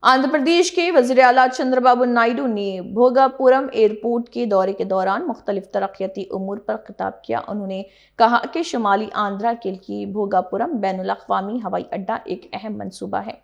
आंध्र प्रदेश के वज़ीर आला चंद्रबाबू नायडू ने भोगापुरम एयरपोर्ट के दौरे के दौरान मुख्तलिफ तरक्याती उमूर पर खिताब किया। उन्होंने कहा कि शुमाली आंध्रा के लिए भोगापुरम बैनुल अक़वामी हवाई अड्डा एक अहम मंसूबा है।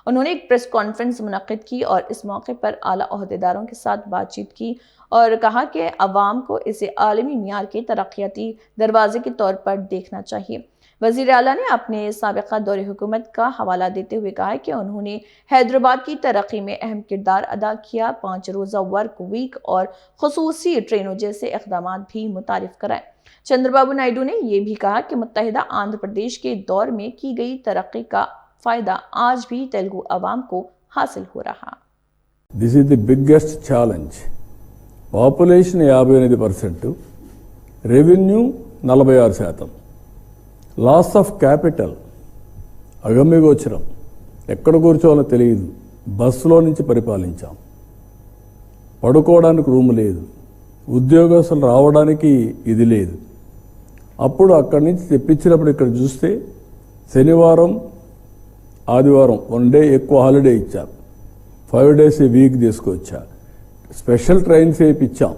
उन्होंने एक प्रेस कॉन्फ्रेंस मुनक्किद की और इस मौके पर आला ओहदेदारों के साथ बातचीत की और कहा कि अवाम को इसे आलमी मियार के तरक्याती दरवाजे के तौर पर देखना चाहिए। वज़ीर आला ने अपने साबिक़ा दौरे हुकूमत का हवाला देते हुए कहा कि उन्होंने हैदराबाद की तरक्की में अहम किरदार अदा किया। 5 रोज़ा वर्क वीक और खुसूसी ट्रेनों जैसे इक़दाम भी मुतारिफ कराए। चंद्रबाबू नायडू ने यह भी कहा कि मुत्तहिदा आंध्र प्रदेश के दौर में की गई तरक्की का फ़ायदा आज भी तेलुगु अवाम को हासिल हो रहा। This is the biggest challenge. Population 58%, revenue 46%. Loss of capital అగమ్యగోచరం, ఎక్కడ కూర్చోవాలో తెలియదు. బస్సులో నుంచి పరిపాలించాం. పడుకోవడానికి రూమ్ లేదు, ఉద్యోగస్తులు రావడానికి ఇది లేదు. అప్పుడు అక్కడి నుంచి తెప్పించినప్పుడు ఇక్కడ చూస్తే శనివారం ఆదివారం 1 డే ఎక్కువ హాలిడే ఇచ్చారు. 5 days ఏ వీక్ తీసుకొచ్చారు. స్పెషల్ ట్రైన్స్ వేయించాం.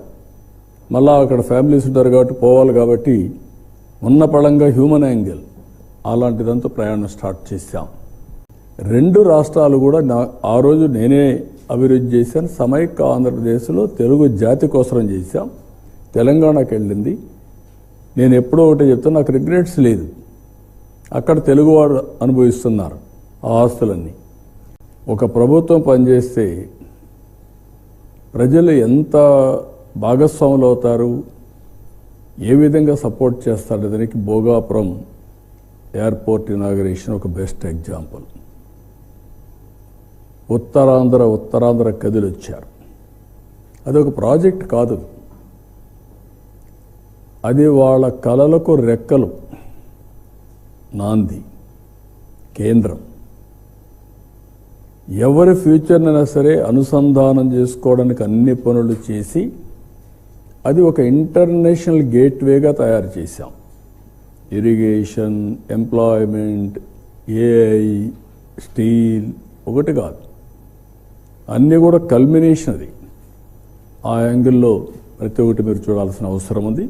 మళ్ళా అక్కడ ఫ్యామిలీస్ ఉంటారు కాబట్టి పోవాలి కాబట్టి ఉన్న పళంగా హ్యూమన్ యాంగిల్ అలాంటిదంతా ప్రయాణం స్టార్ట్ చేశాం. 2 రాష్ట్రాలు కూడా ఆ రోజు నేనే అభివృద్ధి చేశాను. సమైక్య ఆంధ్రప్రదేశ్లో తెలుగు జాతి కోసం చేశాం. తెలంగాణకి వెళ్ళింది. నేను ఎప్పుడో ఒకటి చెప్తాను, నాకు రిగ్రెట్స్ లేదు. అక్కడ తెలుగువారు అనుభవిస్తున్నారు ఆ ఆస్తులన్నీ. ఒక ప్రభుత్వం పనిచేస్తే ప్రజలు ఎంత భాగస్వాములు అవుతారు, ఏ విధంగా సపోర్ట్ చేస్తారు, దానికి భోగాపురం ఎయిర్పోర్ట్ ఇనాగరేషన్ ఒక బెస్ట్ ఎగ్జాంపుల్. ఉత్తరాంధ్ర కదిలి వచ్చారు. అదొక ప్రాజెక్ట్ కాదు, అది వాళ్ళ కలలకు రెక్కలు, నాంది, కేంద్రం. ఎవరి ఫ్యూచర్నైనా సరే అనుసంధానం చేసుకోవడానికి అన్ని పనులు చేసి అది ఒక ఇంటర్నేషనల్ గేట్వేగా తయారు చేశాం. ఇరిగేషన్, ఎంప్లాయ్మెంట్, ఏఐ, స్టీల్ ఒకటి కాదు, అన్నీ కూడా కల్మినేషన్. అది ఆ యాంగిల్లో ప్రతి ఒక్కటి మీరు చూడాల్సిన అవసరం ఉంది.